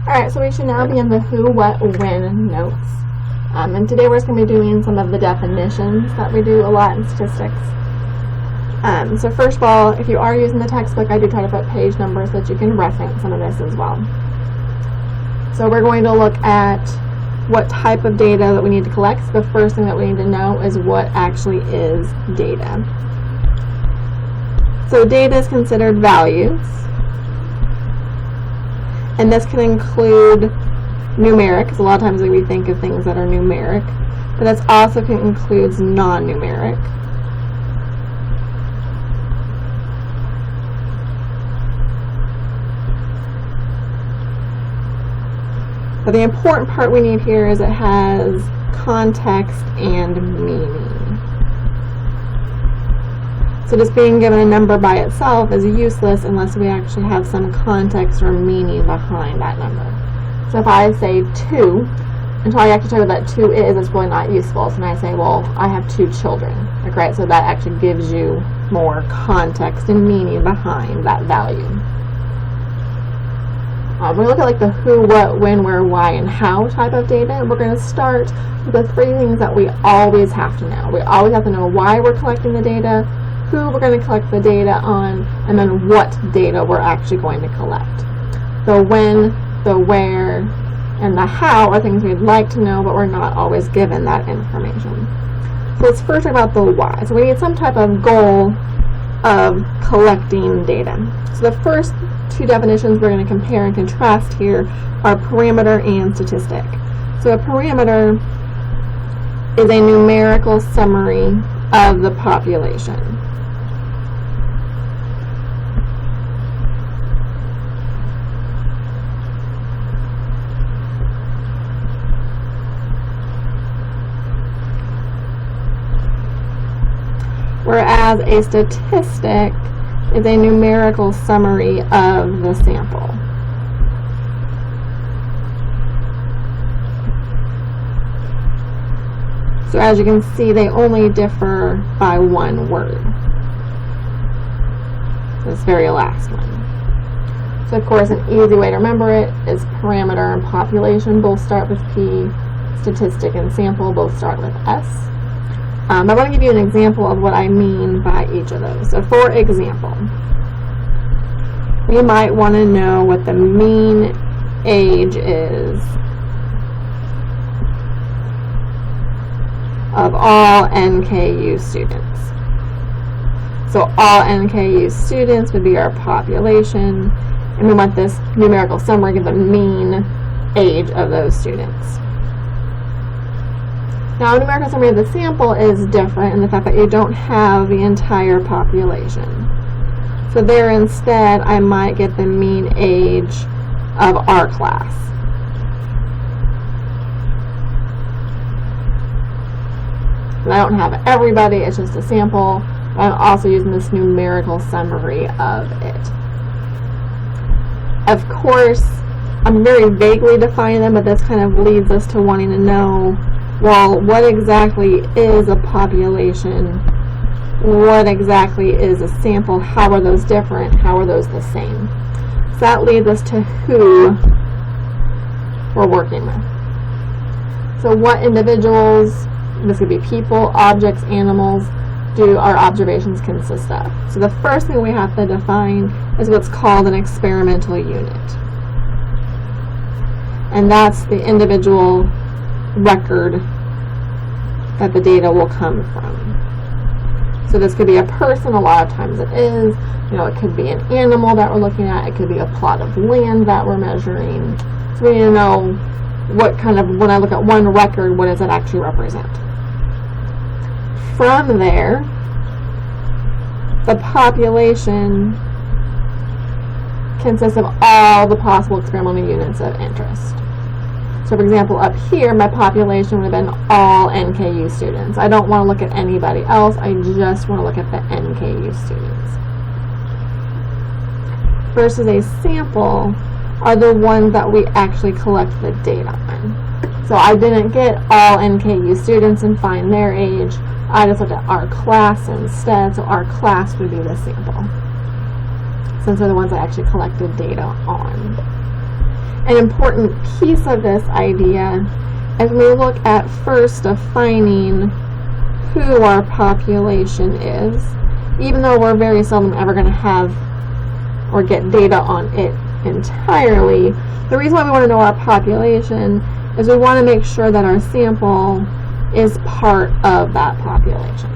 Alright, so we should now be in the who, what, when notes. And today we're just going to be doing some of the definitions that we do a lot in statistics. So first of all, if you are using the textbook, I do try to put page numbers so that you can reference some of this as well. So we're going to look at what type of data that we need to collect. So the first thing that we need to know is what actually is data. So data is considered values. And this can include numeric, because a lot of times we think of things that are numeric, but this also includes non-numeric. But the important part we need here is it has context and meaning. So just being given a number by itself is useless unless we actually have some context or meaning behind that number. So if I say 2, until I actually tell you what that 2 is, it's really not useful. So when I say, well, I have 2 children, okay, so that actually gives you more context and meaning behind that value. We look at like the who, what, when, where, why, and how type of data. We're going to start with the 3 things that we always have to know. We always have to know why we're collecting the data, who we're going to collect the data on, and then what data we're actually going to collect. The when, the where, and the how are things we'd like to know, but we're not always given that information. So let's first talk about the why. So we need some type of goal of collecting data. So the first 2 definitions we're going to compare and contrast here are parameter and statistic. So a parameter is a numerical summary of the population. Whereas a statistic is a numerical summary of the sample. So as you can see, they only differ by 1 word. This very last one. So of course, an easy way to remember it is parameter and population both start with P, statistic and sample both start with S. I want to give you an example of what I mean by each of those. So for example, we might want to know what the mean age is of all NKU students. So all NKU students would be our population, and we want this numerical summary of the mean age of those students. Now, a numerical summary of the sample is different in the fact that you don't have the entire population. So there instead, I might get the mean age of our class. And I don't have everybody, it's just a sample. I'm also using this numerical summary of it. Of course, I'm very vaguely defining them, but this kind of leads us to wanting to know, well, what exactly is a population? What exactly is a sample? How are those different? How are those the same? So that leads us to who we're working with. So what individuals, this could be people, objects, animals, do our observations consist of? So the first thing we have to define is what's called an experimental unit. And that's the individual record that the data will come from. So this could be a person, a lot of times it is. You know, it could be an animal that we're looking at. It could be a plot of land that we're measuring. So we need to know what kind of, when I look at one record, what does it actually represent? From there, the population consists of all the possible experimental units of interest. So for example, up here, my population would have been all NKU students. I don't want to look at anybody else. I just want to look at the NKU students. Versus a sample are the ones that we actually collect the data on. So I didn't get all NKU students and find their age. I just looked at our class instead. So our class would be the sample, since they're the ones I actually collected data on. an important piece of this idea is we look at first defining who our population is, even though we're very seldom ever going to have or get data on it entirely. The reason why we want to know our population is we want to make sure that our sample is part of that population.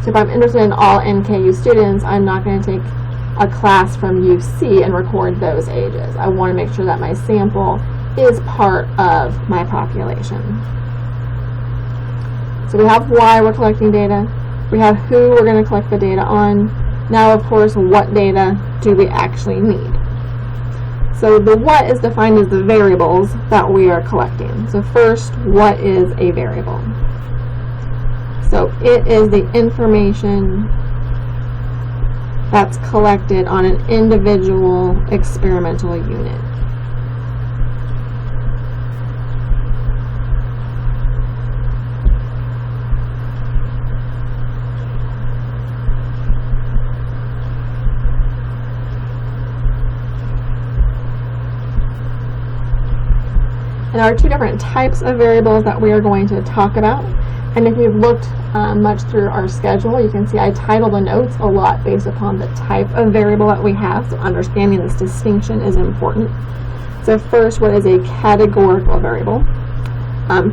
So if I'm interested in all NKU students, I'm not going to take a class from UC and record those ages. I want to make sure that my sample is part of my population. So we have why we're collecting data. We have who we're going to collect the data on. Now, of course, what data do we actually need? So the what is defined as the variables that we are collecting. So first, what is a variable? So it is the information that's collected on an individual experimental unit. And there are two different types of variables that we are going to talk about. And if you've looked much through our schedule, you can see I title the notes a lot based upon the type of variable that we have. So understanding this distinction is important. So first, what is a categorical variable?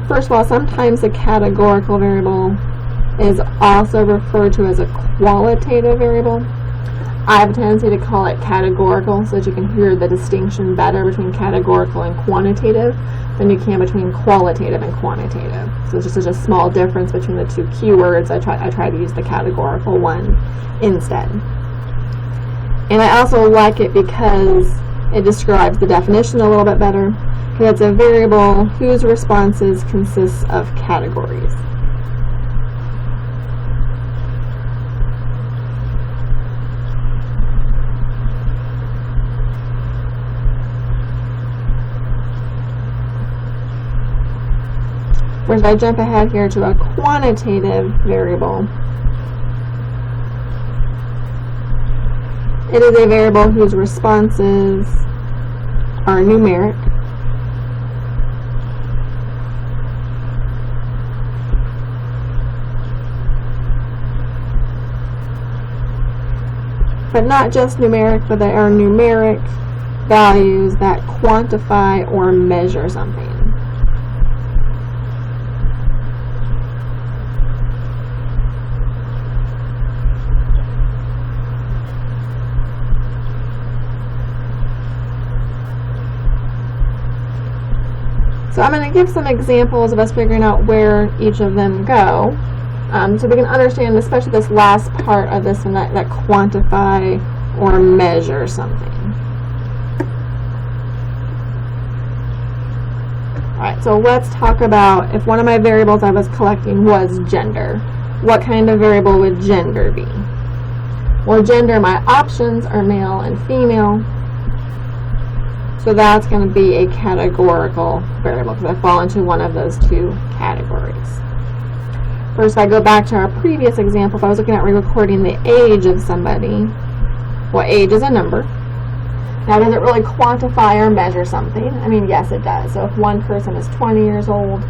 First of all, sometimes a categorical variable is also referred to as a qualitative variable. I have a tendency to call it categorical so that you can hear the distinction better between categorical and quantitative than you can between qualitative and quantitative. So it's just such a small difference between the two keywords. I try to use the categorical one instead. And I also like it because it describes the definition a little bit better, because it's a variable whose responses consist of categories. Whereas I jump ahead here to a quantitative variable, it is a variable whose responses are numeric, but not just numeric, but they are numeric values that quantify or measure something. So I'm going to give some examples of us figuring out where each of them go, so we can understand, especially this last part of this one, that quantify or measure something. Alright, so let's talk about if one of my variables I was collecting was gender. What kind of variable would gender be? Well, gender, my options are male and female. So that's going to be a categorical variable because I fall into one of those two categories. First, if I go back to our previous example, if I was looking at recording the age of somebody, well, age is a number. Now, does it really quantify or measure something? I mean, yes, it does. So if one person is 20 years old,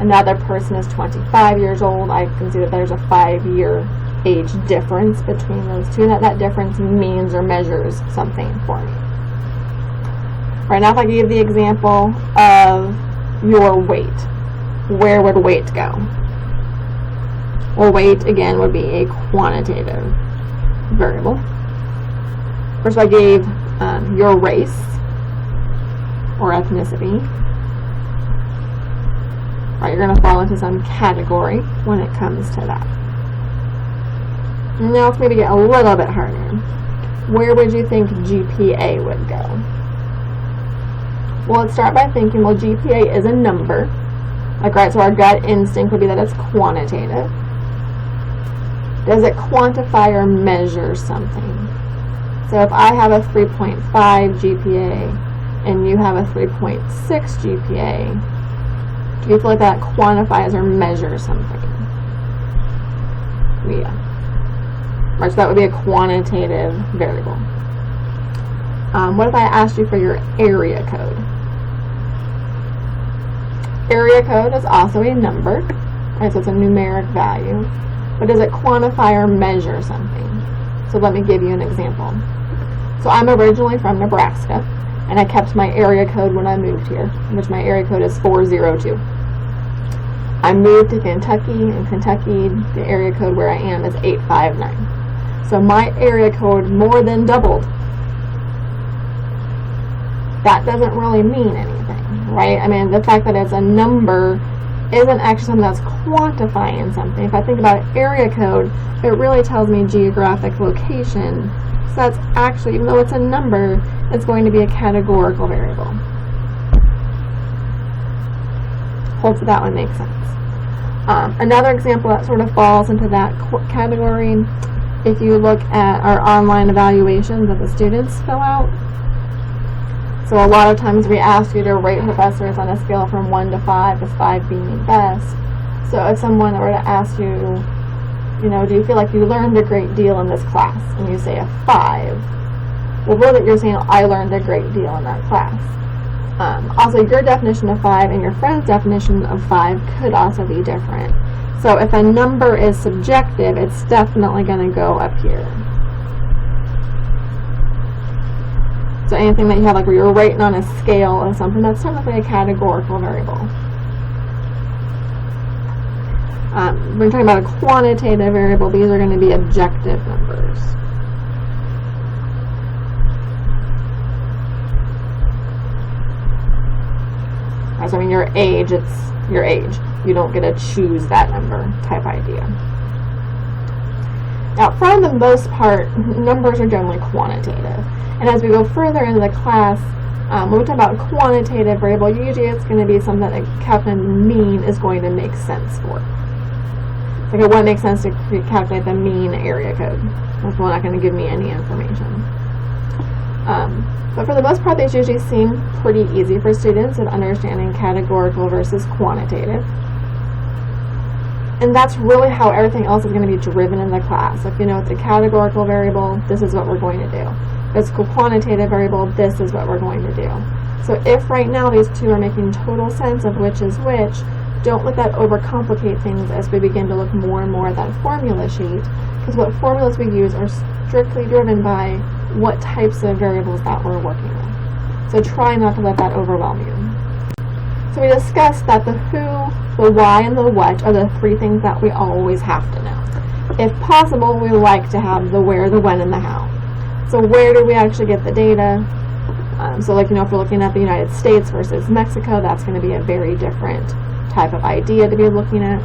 another person is 25 years old, I can see that there's a 5-year age difference between those two, and that difference means or measures something for me. Right now, if I give the example of your weight, where would weight go? Well, weight, again, would be a quantitative variable. First, I gave your race or ethnicity. Right, you're going to fall into some category when it comes to that. Now, let's maybe get a little bit harder. Where would you think GPA would go? Well, let's start by thinking, well, GPA is a number. Like, right, so our gut instinct would be that it's quantitative. Does it quantify or measure something? So if I have a 3.5 GPA and you have a 3.6 GPA, do you feel like that quantifies or measures something? Yeah. Right, so that would be a quantitative variable. What if I asked you for your area code? Area code is also a number, right? So it's a numeric value. But does it quantify or measure something? So let me give you an example. So I'm originally from Nebraska, and I kept my area code when I moved here, which my area code is 402. I moved to Kentucky, and Kentucky, the area code where I am is 859. So my area code more than doubled. That doesn't really mean anything, right? I mean, the fact that it's a number isn't actually something that's quantifying something. If I think about area code, it really tells me geographic location. So that's actually, even though it's a number, it's going to be a categorical variable. Hopefully that one makes sense. Another example that sort of falls into that category, if you look at our online evaluations that the students fill out. So a lot of times we ask you to rate professors on a scale from 1 to 5, with 5 being best. So if someone were to ask you, do you feel like you learned a great deal in this class? And you say a 5. Well, really you're saying, I learned a great deal in that class. Also, your definition of 5 and your friend's definition of 5 could also be different. So if a number is subjective, it's definitely going to go up here. So anything that you have, like where you're rating on a scale of something, that's technically a categorical variable. When we're talking about a quantitative variable, these are going to be objective numbers. So I mean, your age, it's your age. You don't get to choose that number type idea. Now, for the most part, numbers are generally quantitative. And as we go further into the class, when we talk about quantitative variable, usually it's going to be something that calculating the mean is going to make sense for. Like it wouldn't make sense to calculate the mean area code. That's not going to give me any information. But for the most part, these usually seem pretty easy for students of understanding categorical versus quantitative. And that's really how everything else is going to be driven in the class. If you know it's a categorical variable, this is what we're going to do. If it's a quantitative variable, this is what we're going to do. So if right now these two are making total sense of which is which, don't let that overcomplicate things as we begin to look more and more at that formula sheet, because what formulas we use are strictly driven by what types of variables that we're working with. So try not to let that overwhelm you. So we discussed that the who, the why, and the what are the three things that we always have to know. If possible, we like to have the where, the when, and the how. So where do we actually get the data? So like, if we're looking at the United States versus Mexico, that's going to be a very different type of idea to be looking at.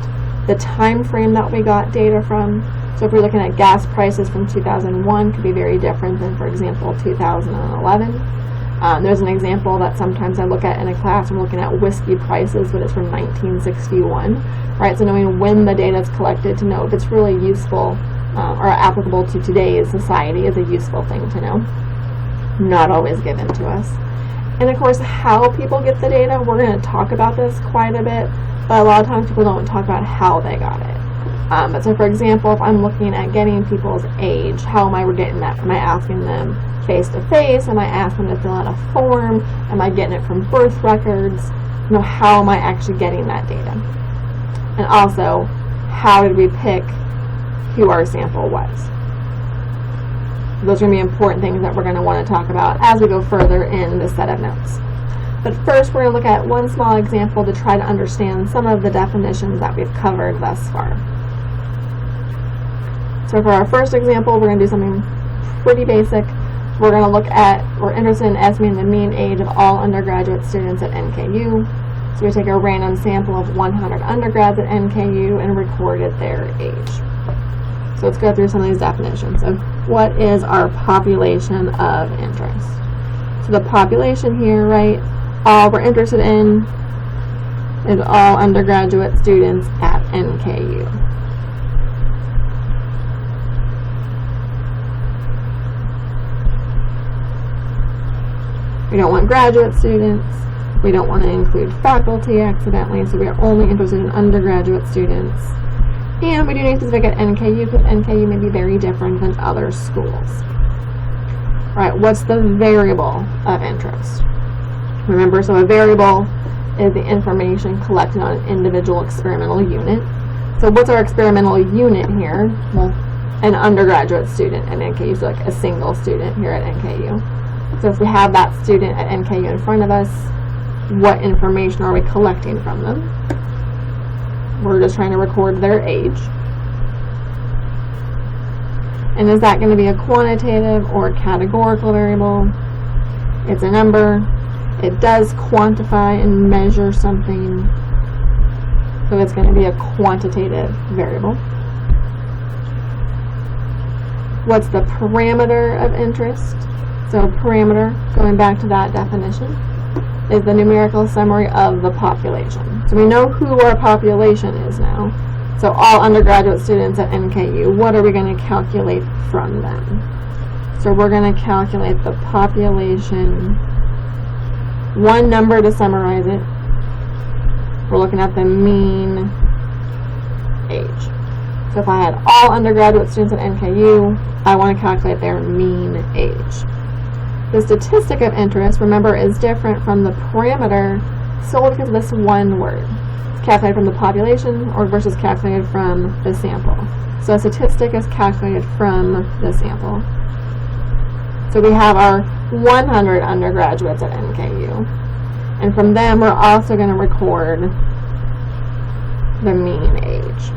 The time frame that we got data from. So if we're looking at gas prices from 2001, could be very different than, for example, 2011. There's an example that sometimes I look at in a class. I'm looking at whiskey prices, but it's from 1961, right? So knowing when the data is collected to know if it's really useful or applicable to today's society is a useful thing to know. Not always given to us. And of course, how people get the data, we're going to talk about this quite a bit, but a lot of times people don't talk about how they got it. But so for example, if I'm looking at getting people's age, how am I getting that? Am I asking them face to face? Am I asking them to fill out a form? Am I getting it from birth records? How am I actually getting that data? And also, how did we pick who our sample was? Those are going to be important things that we're going to want to talk about as we go further in this set of notes. But first, we're going to look at one small example to try to understand some of the definitions that we've covered thus far. So for our first example, we're going to do something pretty basic. We're going to look at, we're interested in estimating the mean age of all undergraduate students at NKU. So we take a random sample of 100 undergrads at NKU and recorded their age. So let's go through some of these definitions of what is our population of interest. So the population here, right, all we're interested in is all undergraduate students at NKU. We don't want graduate students. We don't want to include faculty accidentally, so we are only interested in undergraduate students. And we do need to specific at NKU because NKU may be very different than other schools. Right, what's the variable of interest? Remember, so a variable is the information collected on an individual experimental unit. So what's our experimental unit here? Well, an undergraduate student at NKU, so like a single student here at NKU. So if we have that student at NKU in front of us, what information are we collecting from them? We're just trying to record their age. And is that going to be a quantitative or categorical variable? It's a number. It does quantify and measure something. So it's going to be a quantitative variable. What's the parameter of interest? So parameter, going back to that definition, is the numerical summary of the population. So we know who our population is now. So all undergraduate students at NKU, what are we going to calculate from them? So we're going to calculate the population, one number to summarize it. We're looking at the mean age. So if I had all undergraduate students at NKU, I want to calculate their mean age. The statistic of interest, remember, is different from the parameter solely because of this one word. It's calculated from the population or versus calculated from the sample. So a statistic is calculated from the sample. So we have our 100 undergraduates at NKU. And from them, we're also going to record the mean age.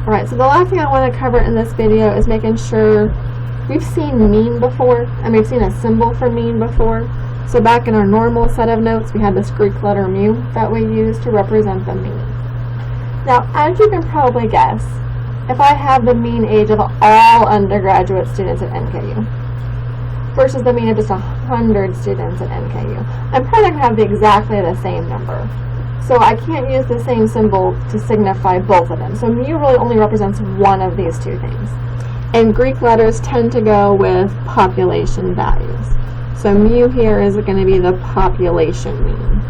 Alright, so the last thing I want to cover in this video is making sure we've seen mean before, and we've seen a symbol for mean before. So back in our normal set of notes, we had this Greek letter mu that we used to represent the mean. Now, as you can probably guess, if I have the mean age of all undergraduate students at NKU versus the mean of just 100 students at NKU, I'm probably not going to have exactly the same number. So I can't use the same symbol to signify both of them. So mu really only represents one of these two things. And Greek letters tend to go with population values. So mu here is going to be the population mean.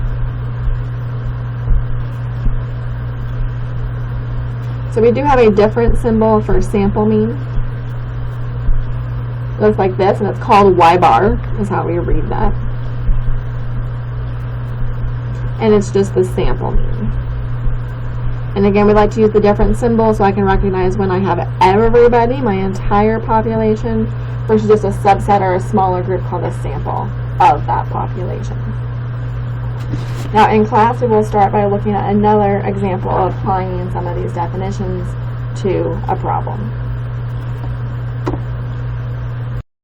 So we do have a different symbol for sample mean. It looks like this, and it's called Y bar, is how we read that. And it's just the sample mean. And again, we like to use the different symbols so I can recognize when I have everybody, my entire population, versus just a subset or a smaller group called a sample of that population. Now in class, we will start by looking at another example of applying some of these definitions to a problem.